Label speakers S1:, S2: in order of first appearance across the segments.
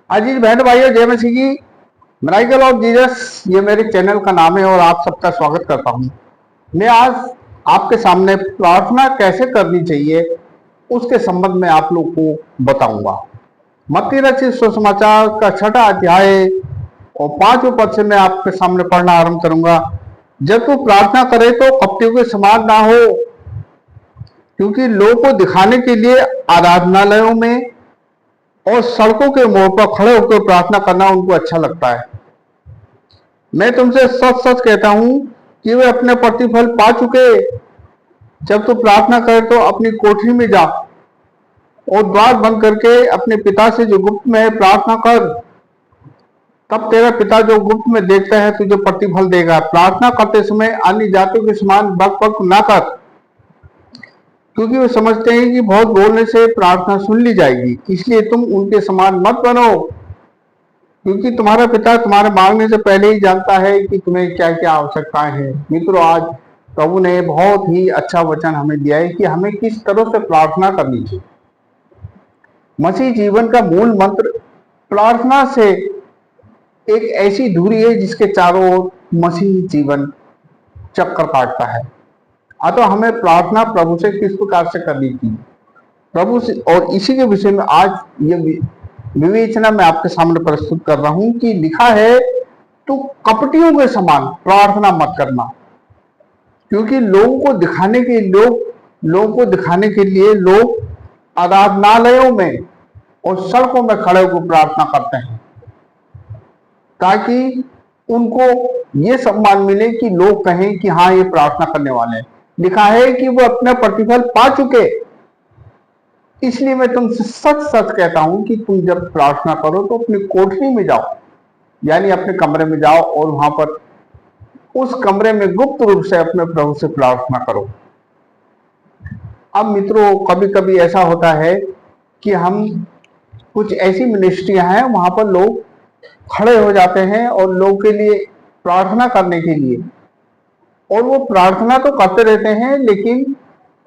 S1: अजीज बहन भाइयों, जय मसीह की। मिराइकल ऑफ जीसस ये मेरे चैनल का नाम है और आप सबका स्वागत करता हूं। मैं आज आपके सामने प्रार्थना कैसे करनी चाहिए उसके संबंध में आप लोग को बताऊंगा। मत्ती रचित सुसमाचार का 6वां अध्याय और 5वें पद से मैं आपके सामने पढ़ना आरंभ करूंगा। जब तू प्रार्थना करे तो कपटियों के समान ना हो, क्योंकि लोगों को दिखाने के लिए आराधनालयों में और सड़कों के मोड़ पर खड़े होकर प्रार्थना करना उनको अच्छा लगता है। मैं तुमसे सच सच कहता हूं कि वे अपने प्रतिफल पा चुके। जब तू प्रार्थना करे तो अपनी कोठरी में जा और द्वार बंद करके अपने पिता से जो गुप्त में है प्रार्थना कर। तब तेरा पिता जो गुप्त में देखता है तुझे प्रतिफल देगा। प्रार्थना करते समय अन्य जातियों के समान बक बक ना कर, क्योंकि वे समझते हैं कि बहुत बोलने से प्रार्थना सुन ली जाएगी। इसलिए तुम उनके समान मत बनो, क्योंकि तुम्हारा पिता तुम्हारे मांगने से पहले ही जानता है कि तुम्हें क्या क्या आवश्यकताएं हैं। मित्रों, आज प्रभु ने बहुत ही अच्छा वचन हमें दिया है कि हमें किस तरह से प्रार्थना करनी चाहिए। मसीह जीवन का मूल मंत्र प्रार्थना से एक ऐसी दूरी है जिसके चारों ओर मसीह जीवन चक्कर काटता है। अतः हमें प्रार्थना प्रभु से किस प्रकार से करनी चाहिए, प्रभु से, और इसी के विषय में आज ये विवेचना मैं आपके सामने प्रस्तुत कर रहा हूं कि लिखा है तो कपटियों के समान प्रार्थना मत करना, क्योंकि लोगों को दिखाने के लिए लोग आराधनालयों में और सड़कों में खड़े होकर प्रार्थना करते हैं, ताकि उनको ये सम्मान मिले कि लोग कहें कि हाँ, ये प्रार्थना करने वाले हैं। लिखा है कि वो अपना प्रतिफल पा चुके। इसलिए मैं तुमसे सच सच कहता हूं कि तुम जब प्रार्थना करो तो अपनी कोठरी में जाओ, यानी अपने कमरे में जाओ और वहां पर उस कमरे में गुप्त रूप से अपने प्रभु से प्रार्थना करो। अब मित्रों, कभी कभी ऐसा होता है कि हम कुछ ऐसी मिनिस्ट्रियां हैं वहां पर लोग खड़े हो जाते हैं और लोगों के लिए प्रार्थना करने के लिए, और वो प्रार्थना तो करते रहते हैं लेकिन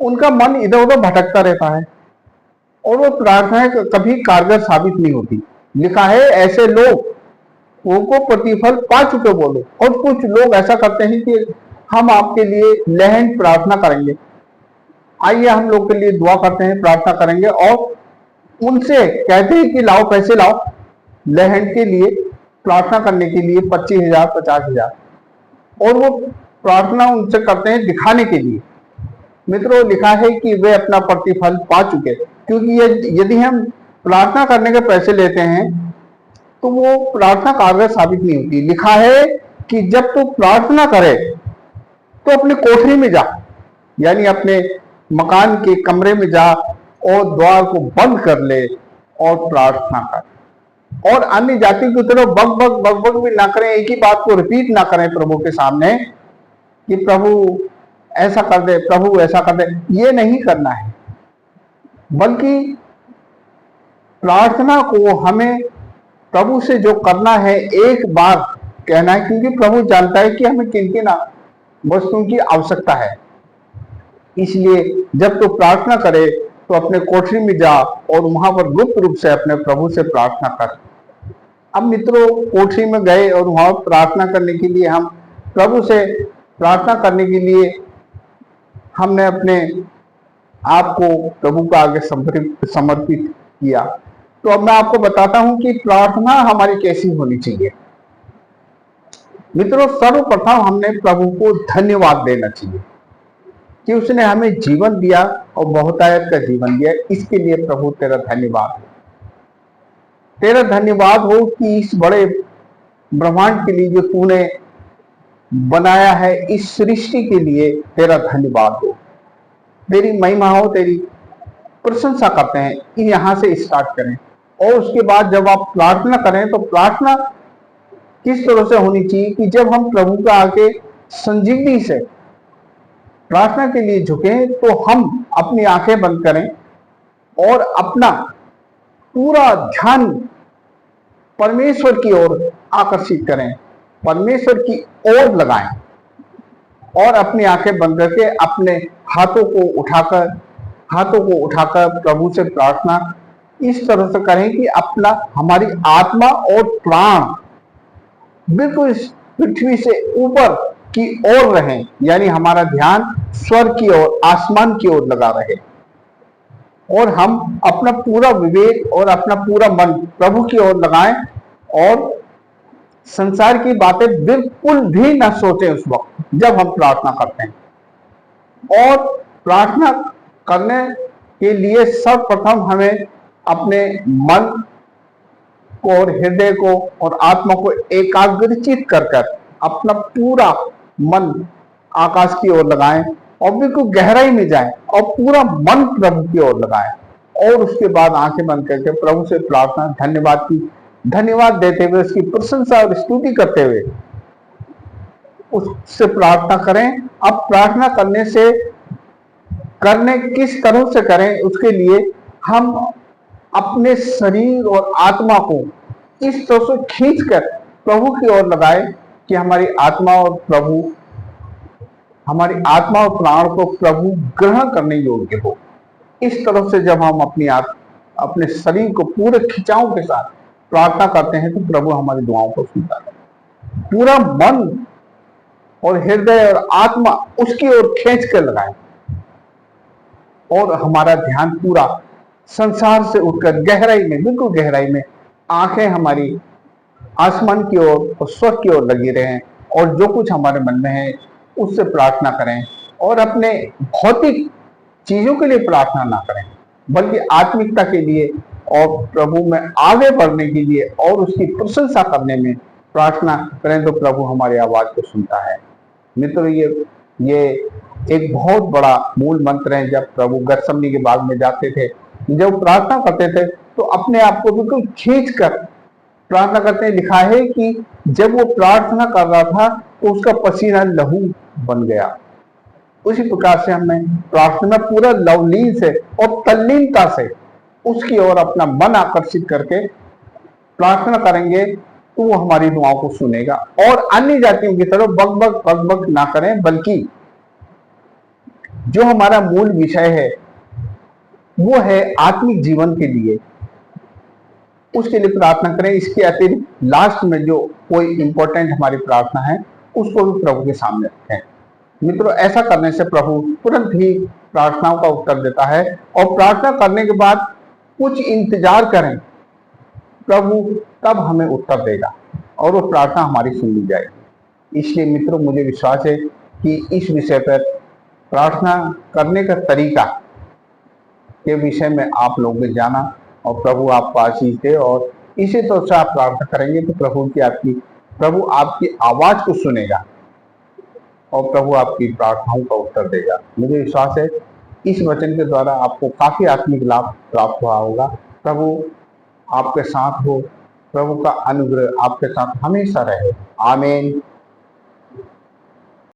S1: उनका मन इधर उधर भटकता रहता है और वो प्रार्थना कभी कारगर साबित नहीं होती। लिखा है ऐसे लोग को प्रतिफल पा चुके बोलो। और कुछ लोग ऐसा करते हैं कि हम आपके लिए लहन प्रार्थना करेंगे, आइए हम लोग के लिए दुआ करते हैं, प्रार्थना करेंगे, और उनसे कहते हैं कि लाओ पैसे लाओ लहन के लिए, प्रार्थना करने के लिए 25,000 50,000, और वो प्रार्थना उनसे करते हैं दिखाने के लिए। मित्रों, लिखा है कि वे अपना प्रतिफल पा चुके, क्योंकि यदि हम प्रार्थना करने के पैसे लेते हैं तो वो प्रार्थना कारगर साबित नहीं होती। लिखा है कि जब तू प्रार्थना करे तो अपनी कोठरी में जा, यानी अपने मकान के कमरे में जा और द्वार को बंद कर ले और प्रार्थना कर। और अन्य जाति की तरफ बक बक भी ना करें, एक ही बात को रिपीट ना करें प्रभु के सामने कि प्रभु ऐसा कर दे, प्रभु ऐसा कर दे। ये नहीं करना है, बल्कि प्रार्थना को हमें प्रभु से जो करना है एक बार कहना है, क्योंकि प्रभु जानता है कि हमें किन किन वस्तुओं की आवश्यकता है। इसलिए जब तो प्रार्थना करे तो अपने कोठरी में जा और वहां पर गुप्त रूप से अपने प्रभु से प्रार्थना कर। अब मित्रों, कोठरी में गए और वहां प्रार्थना करने के लिए हम प्रभु से प्रार्थना करने के लिए हमने अपने आप को प्रभु का आगे समर्पित किया। तो अब मैं आपको बताता हूं कि प्रार्थना हमारी कैसी होनी चाहिए। मित्रों, सर्वप्रथम हमने प्रभु को धन्यवाद देना चाहिए कि उसने हमें जीवन दिया और बहुतायत का जीवन दिया। इसके लिए प्रभु तेरा धन्यवाद हो, तेरा धन्यवाद हो कि इस बड़े ब्रह्मांड के लिए जो तूने बनाया है, इस सृष्टि के लिए तेरा धन्यवाद हो, तेरी महिमा हो, तेरी प्रशंसा करते हैं। यहां से स्टार्ट करें, और उसके बाद जब आप प्रार्थना करें तो प्रार्थना किस तरह से होनी चाहिए कि जब हम प्रभु का आके संजीवनी से प्रार्थना के लिए झुकें तो हम अपनी आंखें बंद करें और अपना पूरा ध्यान परमेश्वर की ओर आकर्षित करें, परमेश्वर की ओर लगाएं, और अपनी आंखें बंद करके अपने हाथों को उठाकर प्रभु से प्रार्थना इस तरह से करें कि अपना हमारी आत्मा और प्राण बिल्कुल इस पृथ्वी से ऊपर की ओर रहें, यानी हमारा ध्यान स्वर्ग की ओर, आसमान की ओर लगा रहे, और हम अपना पूरा विवेक और अपना पूरा मन प्रभु की ओर लगाएं और संसार की बातें बिल्कुल भी न सोचें उस वक्त जब हम प्रार्थना करते हैं। और प्रार्थना करने के लिए सर्वप्रथम हमें अपने मन को और हृदय को और आत्मा को एकाग्रचित कर अपना पूरा मन आकाश की ओर लगाएं और बिल्कुल गहराई में जाएं और पूरा मन प्रभु की ओर लगाएं, और उसके बाद आंखें बंद करके प्रभु से प्रार्थना, धन्यवाद देते हुए, उसकी प्रशंसा और स्तुति करते हुए उससे प्रार्थना करें। अब प्रार्थना करने किस तरह से करें, उसके लिए हम अपने शरीर और आत्मा को इस तरह से खींचकर प्रभु की ओर लगाए कि हमारी आत्मा और प्राण को प्रभु ग्रहण करने योग्य हो। इस तरह से जब हम अपने शरीर को पूरे खिंचाव के साथ प्रार्थना करते हैं तो प्रभु हमारी दुआओं को सुनता है। पूरा मन और हृदय और आत्मा उसकी ओर खींच कर लगाए और हमारा ध्यान पूरा संसार से उठकर गहराई में, बिल्कुल गहराई में आंखें हमारी आसमान की ओर और स्वर्ग की ओर लगी रहें, और जो कुछ हमारे मन में है उससे प्रार्थना करें, और अपने भौतिक चीजों के लिए प्रार्थना ना करें बल्कि आत्मिकता के लिए और प्रभु में आगे बढ़ने के लिए और उसकी प्रशंसा करने में प्रार्थना करें, तो प्रभु हमारी आवाज को सुनता है। मित्रों, ये एक बहुत बड़ा मूल मंत्र है। जब प्रभु गतसमनी के बाग में जाते थे, जब प्रार्थना करते थे तो अपने आप को बिल्कुल खींच कर प्रार्थना करते हैं। लिखा है कि जब वो प्रार्थना कर रहा था तो उसका पसीना लहू बन गया। उसी प्रकार से हमें प्रार्थना पूरा लवलीन से और तल्लीनता से उसकी ओर अपना मन आकर्षित करके प्रार्थना करेंगे तो वो हमारी दुआओं को सुनेगा। और अन्य जातियों की तरह बक ना करें, बल्कि जो हमारा मूल विषय है वो है आत्मिक जीवन के लिए, उसके लिए प्रार्थना करें। इसके अतिरिक्त लास्ट में जो कोई इंपॉर्टेंट हमारी प्रार्थना है उसको भी प्रभु के सामने रखें। मित्रों, ऐसा करने से प्रभु तुरंत ही प्रार्थनाओं का उत्तर देता है, और प्रार्थना करने के बाद कुछ इंतजार करें, प्रभु तब हमें उत्तर देगा और वो प्रार्थना हमारी सुन ली जाएगी। इसलिए मित्रों, मुझे विश्वास है कि इस विषय पर प्रार्थना करने का तरीका के विषय में आप लोगों ने जाना, और प्रभु आपको आशीष दे। और इसी तरह से आप प्रार्थना करेंगे तो प्रभु आपकी आवाज को सुनेगा और प्रभु आपकी प्रार्थनाओं का उत्तर देगा। मुझे विश्वास है इस वचन के द्वारा आपको काफी आत्मिक लाभ प्राप्त हुआ होगा। प्रभु आपके साथ हो, प्रभु का अनुग्रह आपके साथ हमेशा रहे। आमीन।